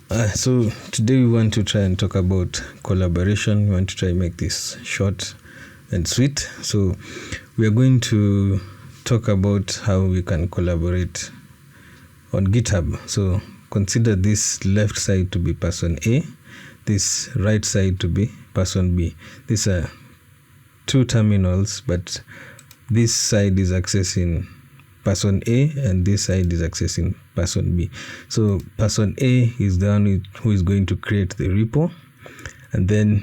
So today we want to try and talk about collaboration. We want to try and make this short and sweet. So we are going to talk about how we can collaborate on GitHub. So consider this left side to be person A, this right side to be person B. These are two terminals, but this side is accessing person A and this side is accessing person B. So person A is the one who is going to create the repo, and then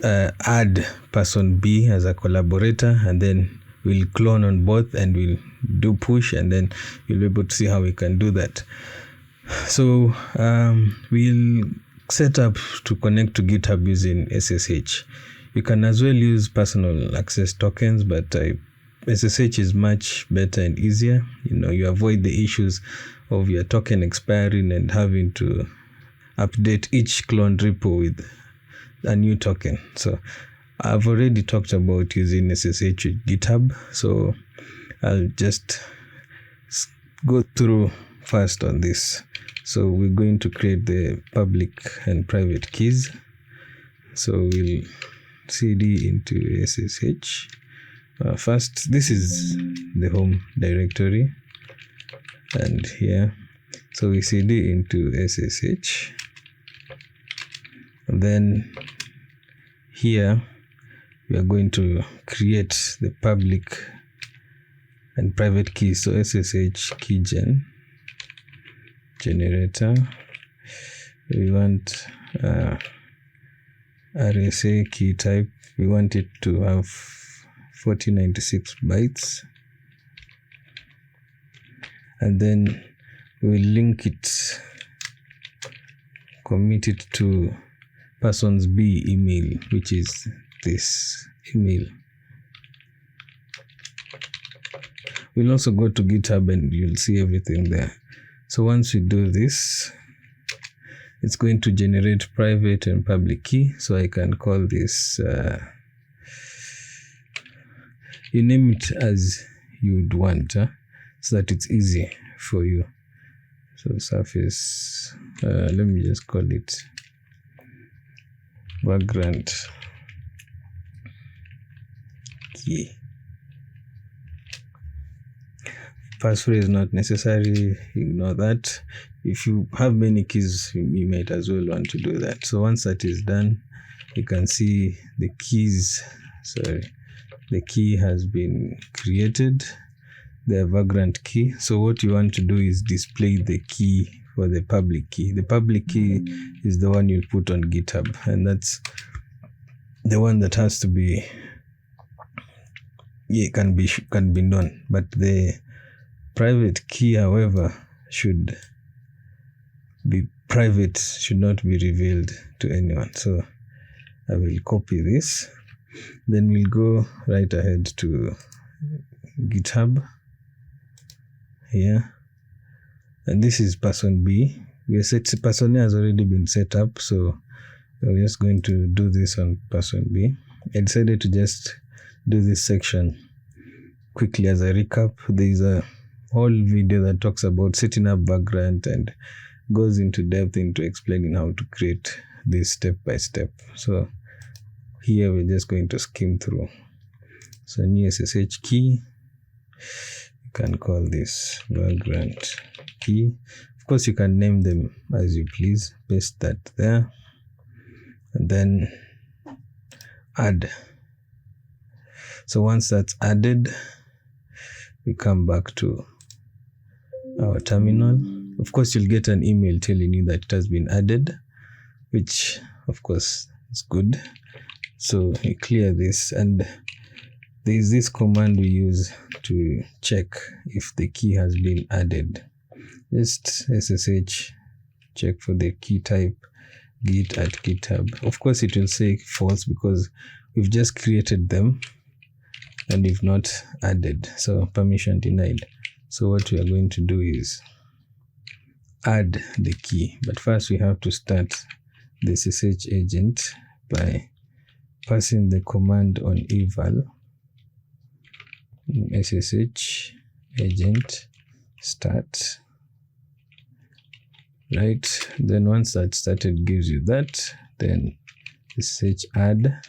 add person B as a collaborator, and then we'll clone on both and we'll do push, and then you'll be able to see how we can do that. So we'll set up to connect to GitHub using SSH. You can as well use personal access tokens, but SSH is much better and easier. You avoid the issues of your token expiring and having to update each cloned repo with a new token. So I've already talked about using SSH with GitHub, so I'll just go through first on this. So we're going to create the public and private keys. So we'll cd into SSH. First, this is the home directory, and here, so we cd into SSH, and then here we are going to create the public and private keys. So SSH key generator, we want RSA key type, we want it to have 4096 bytes, and then we'll link it, commit it to person's B email, which is this email. We'll also go to GitHub and you'll see everything there. So once we do this, it's going to generate private and public key. So I can call this you name it as you would want, so that it's easy for you. So surface, let me just call it background key. Password is not necessary, ignore that. If you have many keys, you might as well want to do that. So once that is done, you can see the keys, the key has been created, the vagrant key. So what you want to do is display the key for the public key. The public key is the one you put on GitHub, and that's the one that has to be, can be known. But the private key, however, should be private, should not be revealed to anyone. So I will copy this. Then we'll go right ahead to GitHub here, and this is person B. Person A has already been set up, so we're just going to do this on person B. I decided to just do this section quickly as a recap. There is a whole video that talks about setting up background and goes into depth into explaining how to create this step by step. So here we're just going to skim through. So new SSH key, you can call this background key. Of course, you can name them as you please. Paste that there, and then add. So once that's added, we come back to our terminal. Of course, you'll get an email telling you that it has been added, which of course is good. So we clear this, and there is this command we use to check if the key has been added. Just SSH check for the key type, git at GitHub. Of course, it will say false because we've just created them and we've not added, so permission denied. So what we are going to do is add the key, but first we have to start the SSH agent by passing the command on eval SSH agent start right? Then once that started gives you that, then SSH add.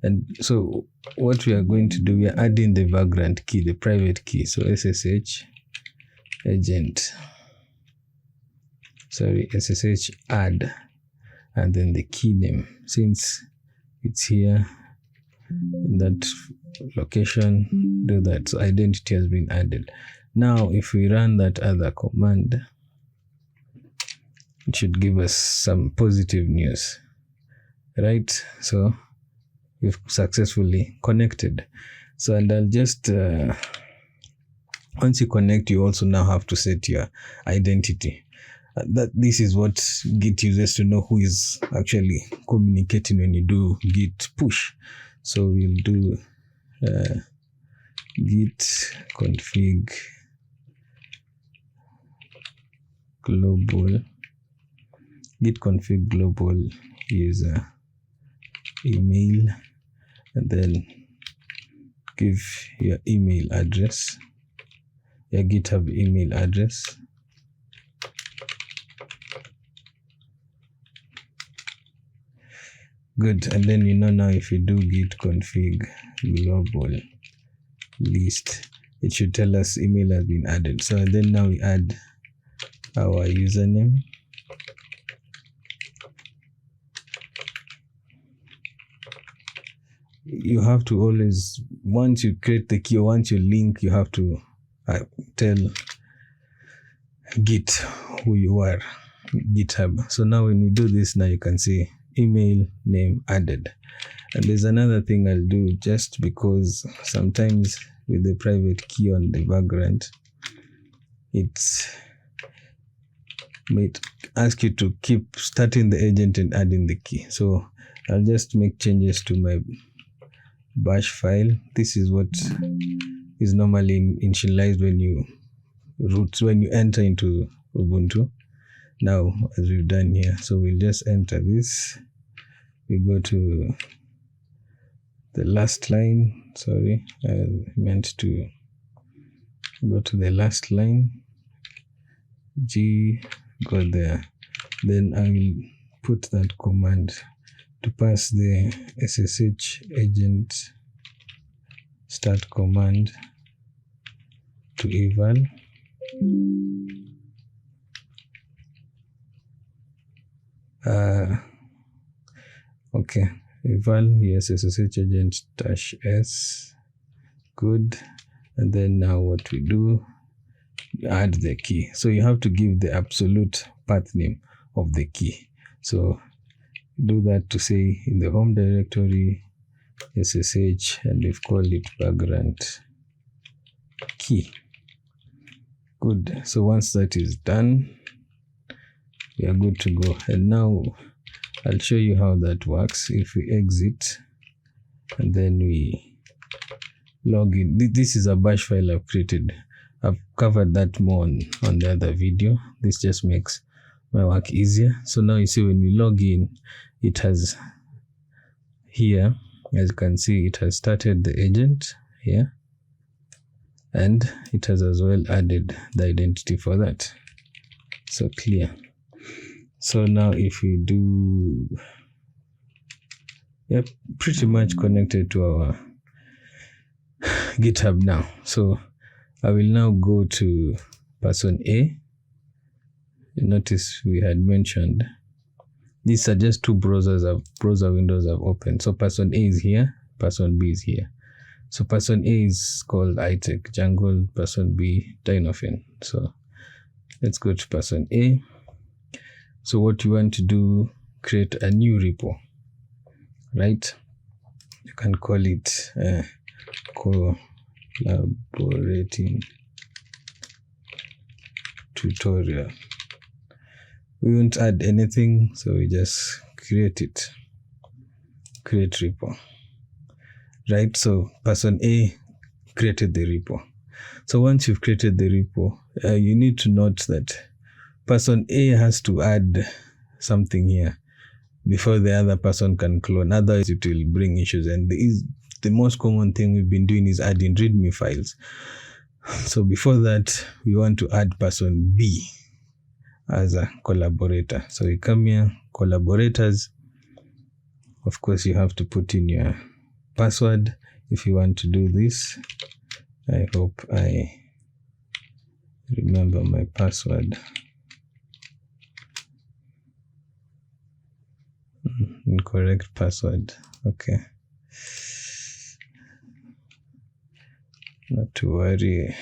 And so what we are going to do, we are adding the vagrant key, the private key. So SSH SSH add, and then the key name, since it's here in that location, do that. So identity has been added. Now if we run that other command, it should give us some positive news, right? So we've successfully connected. So, and I'll just once you connect, you also now have to set your identity. That this is what Git uses to know who is actually communicating when you do Git push. So we'll do git config global user email, and then give your email address, your GitHub email address. Good. And then now if you do git config global list, it should tell us email has been added. So then now we add our username, you have to always, once you create the key or once you link, you have to tell Git who you are, GitHub. So now when we do this, now you can see email name added. And there's another thing I'll do, just because sometimes with the private key on the vagrant, it might ask you to keep starting the agent and adding the key. So I'll just make changes to my bash file. This is what is normally initialized when you enter into Ubuntu. Now, as we've done here, so we'll just enter this. We go to the last line. Sorry, I meant to go to the last line. G, go there. Then I will put that command to pass the SSH agent start command to eval. Okay, eval, yes, SSH agent -s, good. And then now what we do, add the key. So you have to give the absolute path name of the key. So do that to say in the home directory SSH, and we've called it vagrant key. Good. So once that is done, we are good to go. And now I'll show you how that works. If we exit and then we log in, this is a bash file I've created. I've covered that more on the other video. This just makes my work easier. So now you see when we log in, it has here, as you can see, it has started the agent here, and it has as well added the identity for that. So clear. So now if we do, yep, pretty much connected to our GitHub now. So I will now go to person A. You notice we had mentioned these are just two browser windows I've opened. So person A is here, person B is here. So person A is called ItechJungle, person B Dynofin. So let's go to person A. So what you want to do, create a new repo, right? You can call it collaborating tutorial. We won't add anything, so we just create it. Create repo. Right, so person A created the repo. So once you've created the repo, you need to note that person A has to add something here before the other person can clone. Otherwise, it will bring issues. And the most common thing we've been doing is adding README files. So before that, we want to add person B as a collaborator. So you come here, collaborators. Of course, you have to put in your password if you want to do this. I hope I remember my password. Incorrect password. Okay. Not to worry.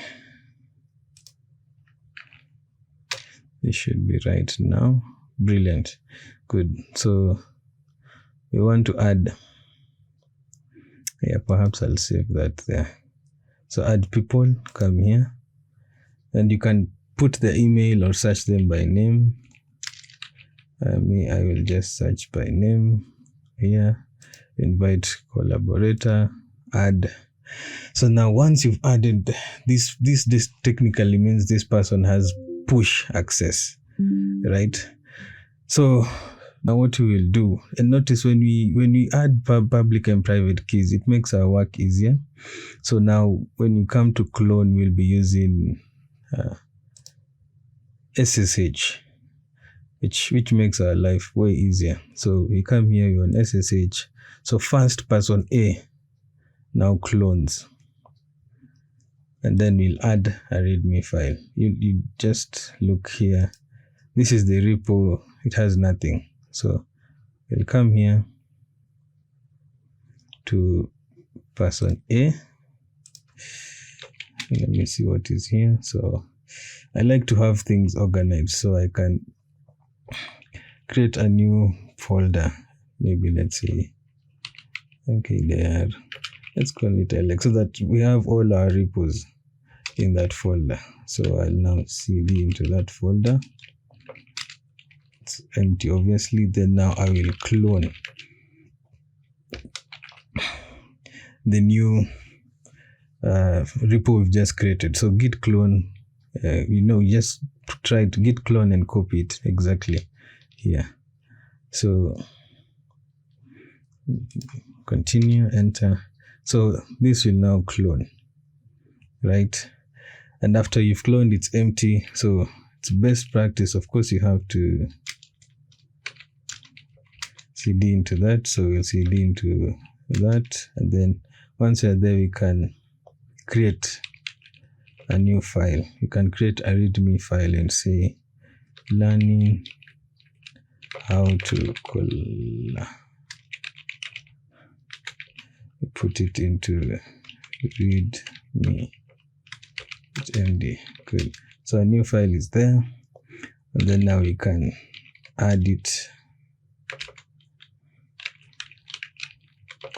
This should be right now. Brilliant. Good. So we want to add. Yeah, perhaps I'll save that there. So add people, come here. And you can put the email or search them by name. I will just search by name here. Invite collaborator, add. So now once you've added this technically means this person has push access, right? So now what we will do, and notice when we add public and private keys, it makes our work easier. So now when you come to clone, we'll be using SSH, which makes our life way easier. So we come here, you're on SSH. So first person A now clones, and then we'll add a readme file. You just look here. This is the repo. It has nothing. So we'll come here to person A. Let me see what is here. So I like to have things organized, so I can create a new folder. Maybe let's say, okay, there. Let's call it Alex, so that we have all our repos in that folder. So I'll now cd into that folder. It's empty, obviously. Then now I will clone the new repo we've just created. So git clone, just try to git clone and copy it exactly here. So continue, enter. So this will now clone, right? And after you've cloned, it's empty. So it's best practice. Of course, you have to cd into that. So we'll cd into that. And then once you're there, we can create a new file. You can create a readme file and say learning how to put it into readme. It's md. Good. So a new file is there, and then now we can add it.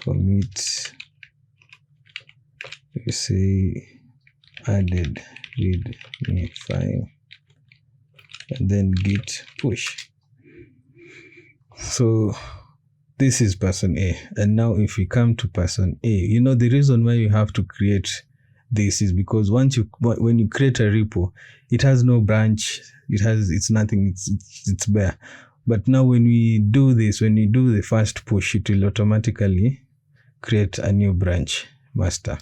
Commit. We say added readme file, and then git push. So this is person A. And now if we come to person A, the reason why you have to create this is because when you create a repo, it has no branch, it's nothing, it's bare. But now when we do this, when you do the first push, it will automatically create a new branch master.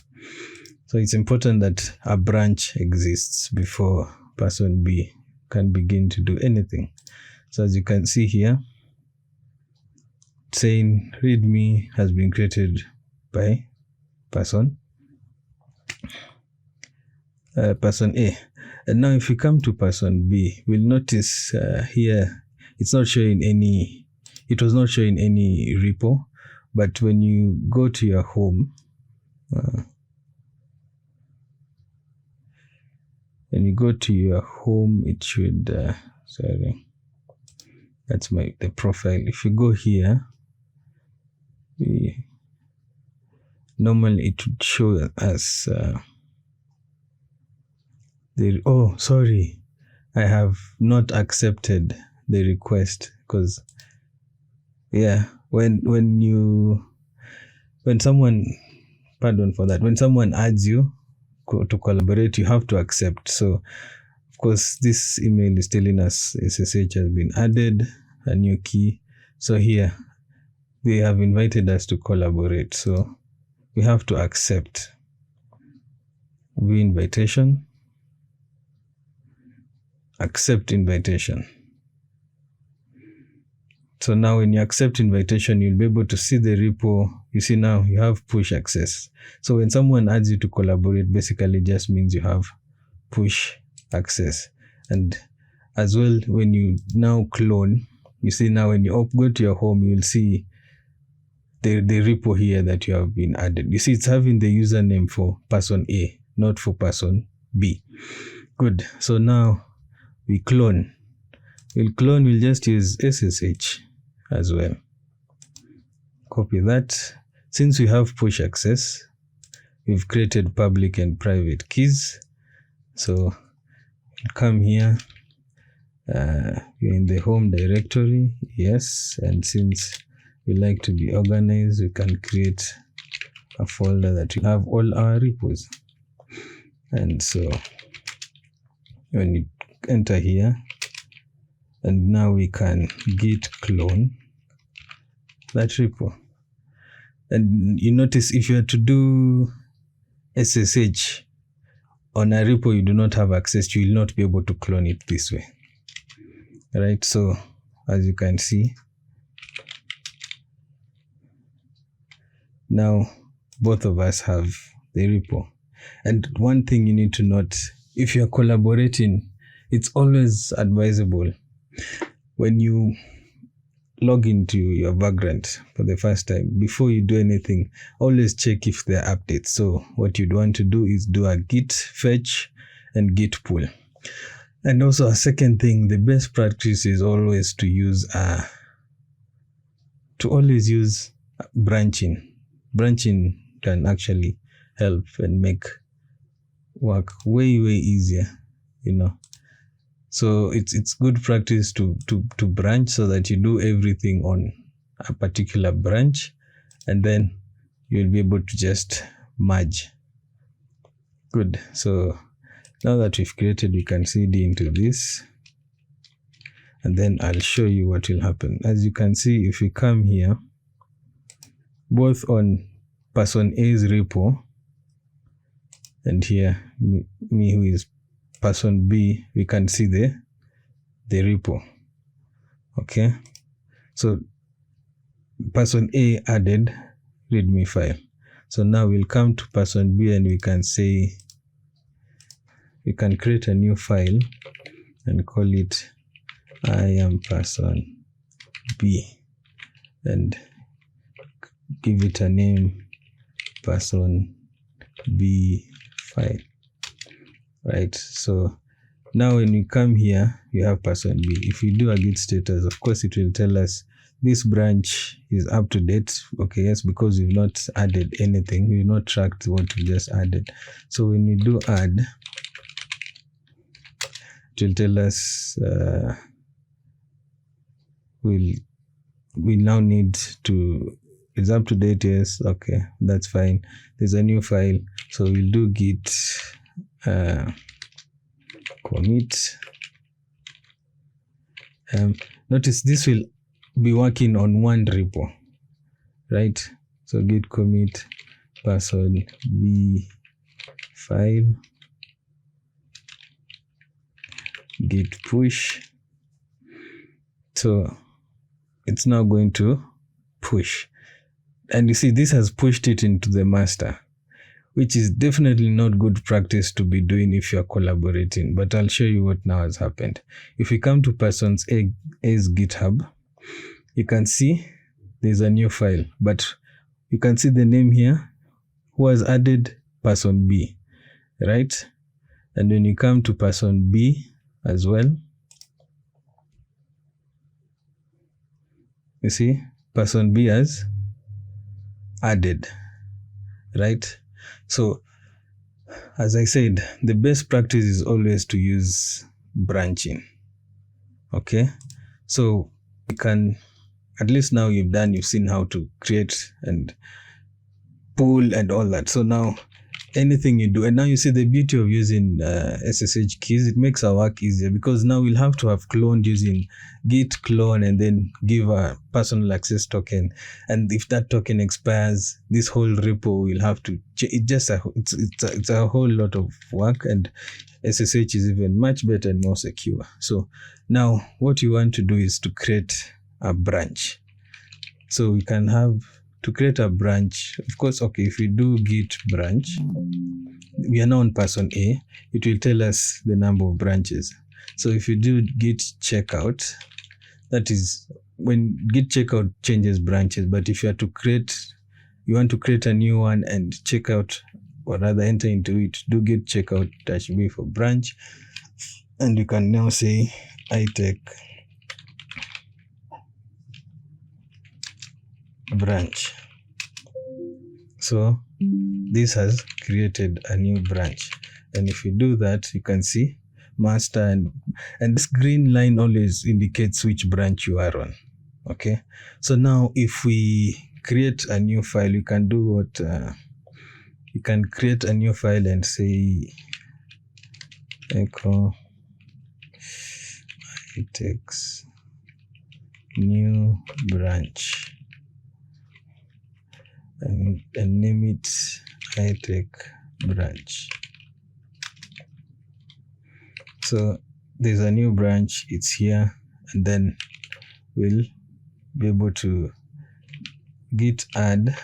So it's important that a branch exists before person B can begin to do anything. So as you can see here, saying readme has been created by person A. And now if you come to person B, we'll notice here it was not showing any repo. But when you go to your home, it should sorry, that's the profile. If you go here, normally it would show us sorry, I have not accepted the request, because when someone adds you to collaborate, you have to accept. So of course this email is telling us SSH has been added, a new key. So here they have invited us to collaborate, so we have to accept. View invitation, accept invitation. So now when you accept invitation, you'll be able to see the repo. You see now you have push access. So when someone adds you to collaborate, basically just means you have push access. And as well, when you now clone, you see now when you go to your home, you'll see the repo here that you have been added. You see it's having the username for person A, not for person B. Good. So now we clone. We'll just use SSH as well. Copy that. Since we have push access, we've created public and private keys. So come here. You're in the home directory. Yes. And since we like to be organized, we can create a folder that will have all our repos. And so when you enter here, and now we can git clone that repo. And you notice if you are to do SSH on a repo you do not have access, you will not be able to clone it this way. Right, so as you can see, now both of us have the repo. And one thing you need to note, if you're collaborating, it's always advisable when you log into your Vagrant for the first time, before you do anything, always check if there are updates. So what you'd want to do is do a git fetch and git pull. And also a second thing, the best practice is always to use branching. Branching can actually help and make work way easier, you know. So it's good practice to branch, so that you do everything on a particular branch, and then you'll be able to just merge. Good. So now that we've created, we can cd into this, and then I'll show you what will happen. As you can see, if we come here, both on person A's repo and here me who is person B, we can see the repo. Okay, so person A added readme file. So now we'll come to person B and we can say, we can create a new file and call it I am person B and give it a name, person B file. Right, so now when we come here, we have person B. If we do a git status, of course it will tell us this branch is up to date. Okay, yes, because we've not added anything, we've not tracked what we just added. So when we do add, it will tell us we now need to, it's up to date. Yes, okay, that's fine. There's a new file, so we'll do git commit. Notice this will be working on one repo, right? So git commit person B file, git push. So it's now going to push, and you see this has pushed it into the master, which is definitely not good practice to be doing if you're collaborating, but I'll show you what now has happened. If we come to person's A's GitHub, you can see there's a new file, but you can see the name here, who has added person B, right? And when you come to person B as well, you see person B has added, right? So as I said, the best practice is always to use branching. Okay, so you can, at least now you've seen how to create and pull and all that. So now anything you do, and now you see the beauty of using SSH keys, it makes our work easier, because now we'll have to have cloned using git clone and then give a personal access token, and if that token expires, this whole repo will have to it's a whole lot of work, and SSH is even much better and more secure. So now what you want to do is to create a branch. So we can have to create a branch. Of course, okay, if we do git branch, we are now on person A, it will tell us the number of branches. So if you do git checkout, that is when git checkout changes branches, but if you want to create a new one and check out or rather enter into it, do git checkout -b for branch, and you can now say itech branch. So this has created a new branch, and if you do that, you can see master, and this green line always indicates which branch you are on. Okay, so now if we create a new file, you can do what you can create a new file and say echo itech's new branch and name it itech branch. So there's a new branch, it's here, and then we'll be able to git add,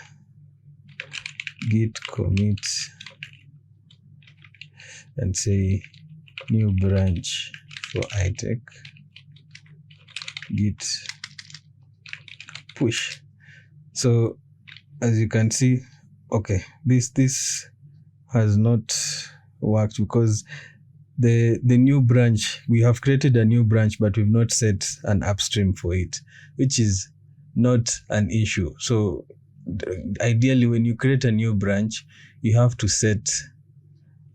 git commit, and say new branch for itech, git push. So as you can see, okay, this has not worked because the new branch, we have created a new branch, but we've not set an upstream for it, which is not an issue. So ideally, when you create a new branch, you have to set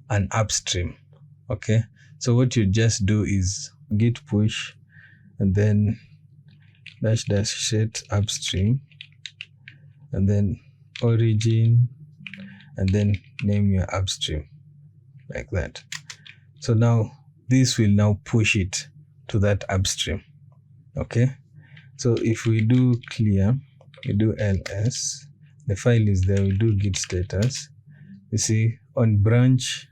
an upstream. Okay, so what you just do is git push and then -- set upstream, and then origin, and then name your upstream like that. So now this will now push it to that upstream. Okay, so if we do clear, we do ls, the file is there, we do git status, you see on branch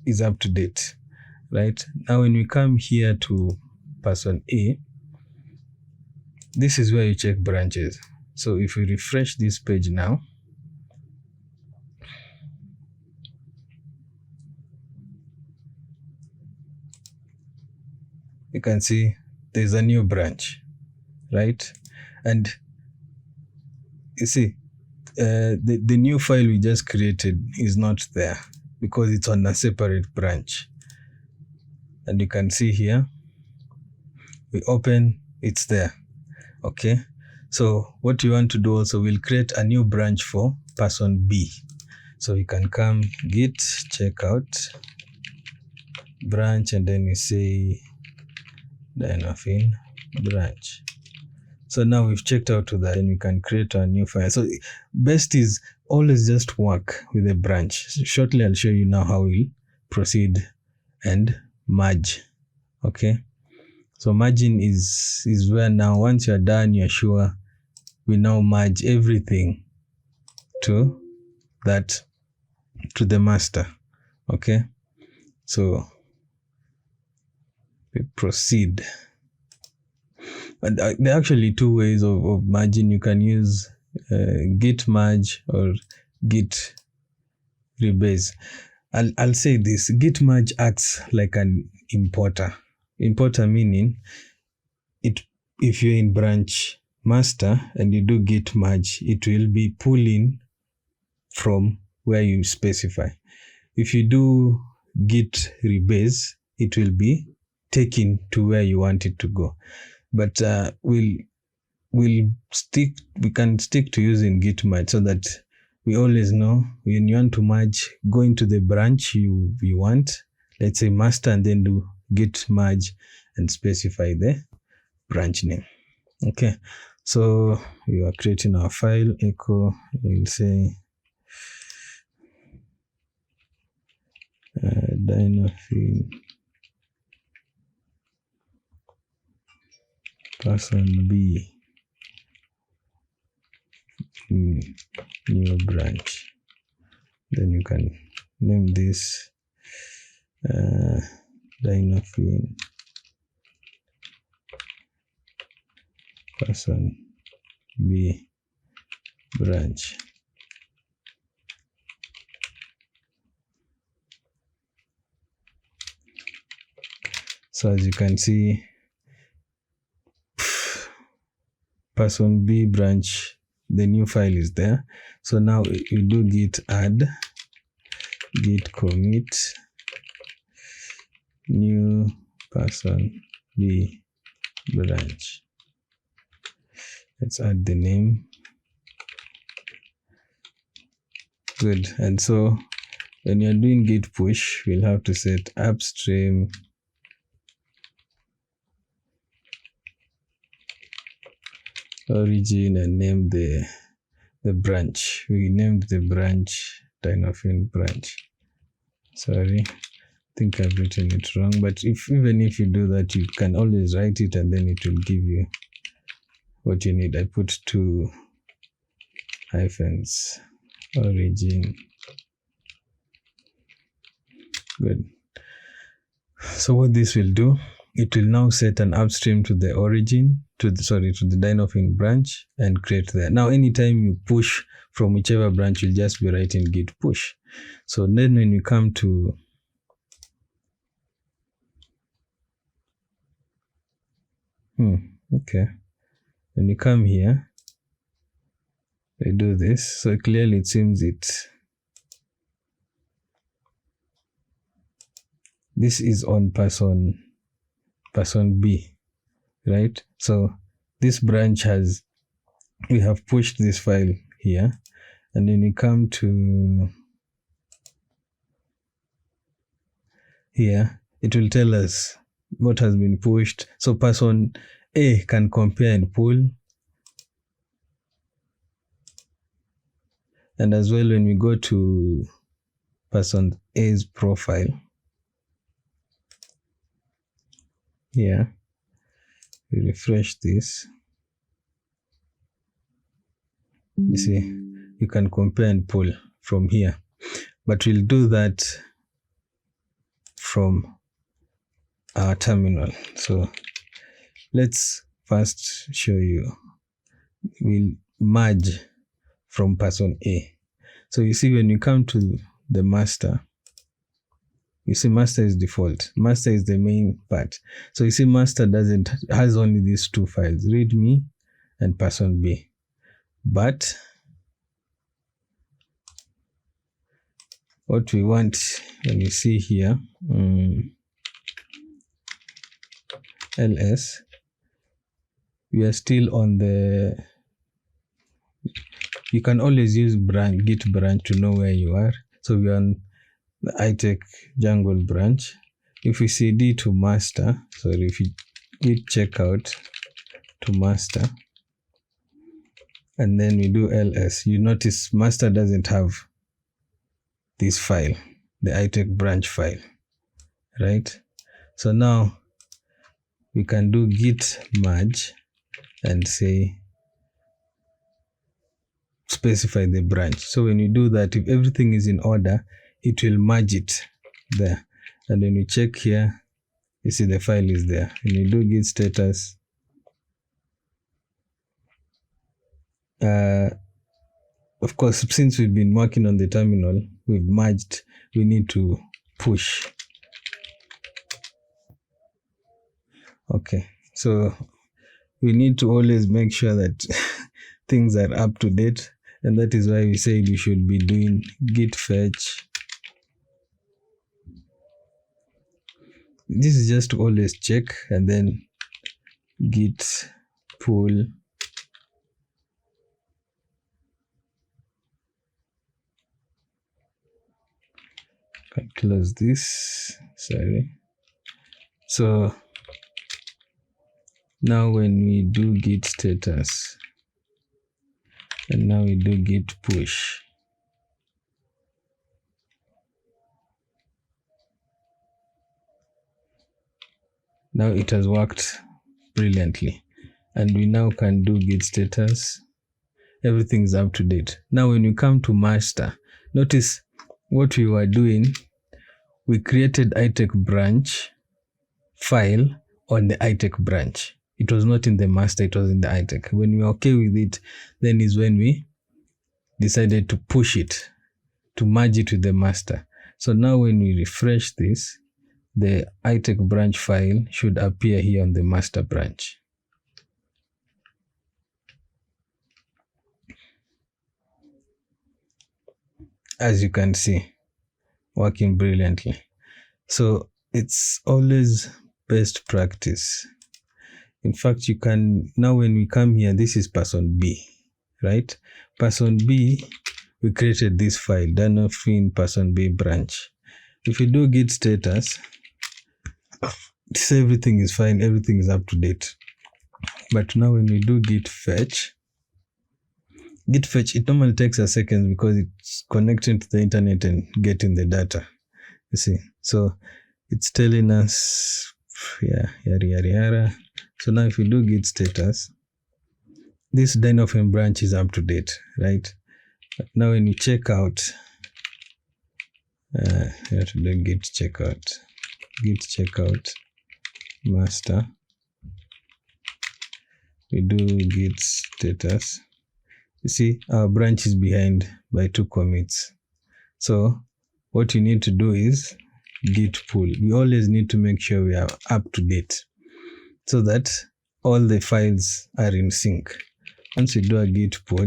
is up to date, right? Now when we come here to person A, this is where you check branches. So if we refresh this page now, you can see there's a new branch, right? And you see the new file we just created is not there because it's on a separate branch. And you can see here, we open, it's there. Okay, so what you want to do also, we'll create a new branch for person B. So you can come git checkout branch, and then you say Dynafin branch. So now we've checked out to that, and we can create a new file. So best is always just work with a branch. Shortly I'll show you now how we'll proceed and merge. Okay, so merging is where now once you're done, you're sure, we now merge everything to the master. Okay, so we proceed. And there are actually two ways of merging. You can use git merge or git rebase. I'll say this: git merge acts like an importer. Importer meaning if you're in branch master and you do git merge, it will be pulling from where you specify. If you do git rebase, it will be taken to where you want it to go. But we can stick to using git merge so that we always know when you want to merge, go into the branch you want, let's say master, and then do git merge and specify the branch name. Okay, so we are creating our file, echo, we'll say Dynafin person B new branch. Then you can name this Dynafin person B branch. So as you can see, person B branch, the new file is there. So now you do git add, git commit, new person B branch. Let's add the name. Good. And so when you're doing git push, we'll have to set upstream origin and name the branch. We named the branch Dynafin branch. Sorry, I think I've written it wrong, but even if you do that, you can always write it and then it will give you what you need. I put 2 hyphens, origin. Good. So what this will do, it will now set an upstream to the origin, to the Dynafin branch and create there. Now anytime you push from whichever branch, you'll just be writing git push. So then when you come to okay, when you come here, we do this. So clearly it seems this is on person B, right? So this branch we have pushed this file here, and then we come to here, it will tell us what has been pushed. So person A can compare and pull. And as well, when we go to person A's profile, here, we refresh this. You see, you can compare and pull from here, but we'll do that from our terminal. So let's first show you. We'll merge from person A. So you see, when you come to the master, you see master is default. Master is the main part. So you see master has only these 2 files, readme and person B. But what we want, when you see here, ls, we are still on you can always use git branch to know where you are. So we are on the ItechJungle branch. If we cd to master, if you git checkout to master, and then we do ls, you notice master doesn't have this file, the itech branch file, right? So now we can do git merge and say specify the branch. So when you do that, if everything is in order, it will merge it there. And when you check here, you see the file is there. When you do git status, of course, since we've been working on the terminal, we've merged, we need to push. Okay, so we need to always make sure that things are up to date, and that is why we said we should be doing git fetch. This is just to always check, and then git pull. Can close this, sorry. So now when we do git status, and now we do git push, now it has worked brilliantly, and we now can do git status. Everything's up to date. Now when you come to master, notice what we were doing. We created itech branch file on the itech branch. It was not in the master, it was in the ITech. When we were okay with it, then is when we decided to push it, to merge it with the master. So now when we refresh this, the ITech branch file should appear here on the master branch. As you can see, working brilliantly. So it's always best practice. In fact, you can, now when we come here, this is person B, right? Person B, we created this file, Danofin person B branch. If you do git status, everything is fine, everything is up to date. But now when we do git fetch, it normally takes a second because it's connecting to the internet and getting the data. You see, so it's telling us, yeah, yada yada yada. So now if we do git status, this Danofin branch is up to date, right? But now when you check out, you have to do git checkout master. We do git status. You see, our branch is behind by 2 commits. So what you need to do is git pull. We always need to make sure we are up to date so that all the files are in sync. Once you do a git pull,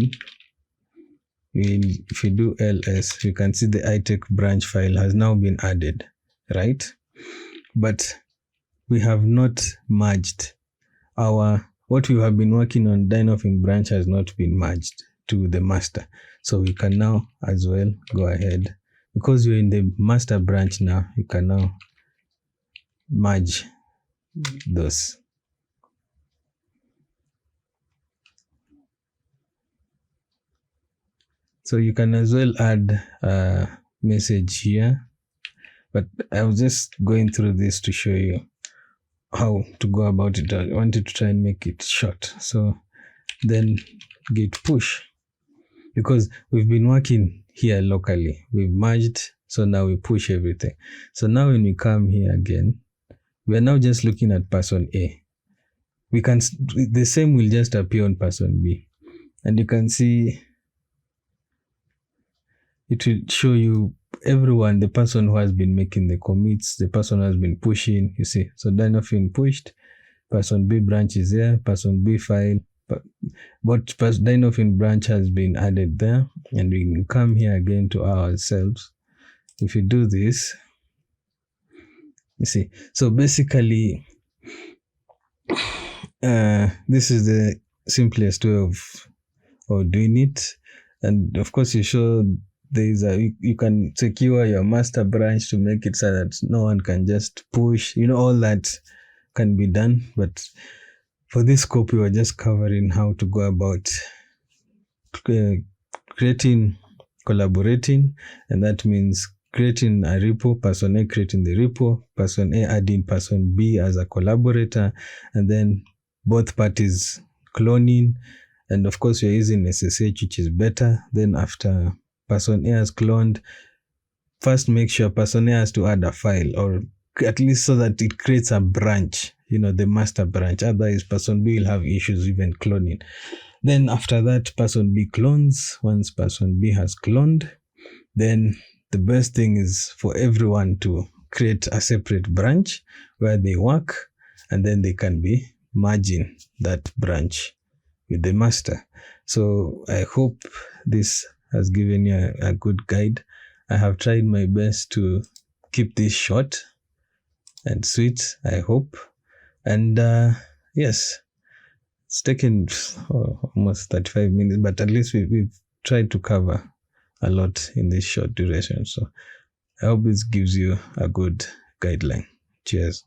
if you do ls, you can see the ITech branch file has now been added, right? But we have not merged what we have been working on. Danofin branch has not been merged to the master. So we can now as well go ahead, because you're in the master branch now, you can now merge those. So you can as well add a message here, but I was just going through this to show you how to go about it. I wanted to try and make it short. So then git push, because we've been working here locally, we've merged, so now we push everything. So now when we come here again, we are now just looking at person A. The same will just appear on person B, and you can see it will show you everyone, the person who has been making the commits, the person who has been pushing, you see. So Danofin pushed, person B branch is there, person B file, but Danofin branch has been added there, and we can come here again to ourselves. If you do this, you see. So basically, this is the simplest way of doing it. And of course, you show you can secure your master branch to make it so that no one can just push, all that can be done. But for this scope, we were just covering how to go about collaborating, and that means creating a repo, person A creating the repo, person A adding person B as a collaborator, and then both parties cloning. And of course, we're using SSH, which is better. Then after person A has cloned, first make sure person A has to add a file, or at least so that it creates a branch, the master branch. Otherwise, person B will have issues even cloning. Then after that, person B clones. Once person B has cloned, then the best thing is for everyone to create a separate branch where they work, and then they can be merging that branch with the master. So I hope this has given you a good guide. I have tried my best to keep this short and sweet, I hope. And yes, it's taken almost 35 minutes, but at least we've tried to cover a lot in this short duration. So I hope this gives you a good guideline. Cheers.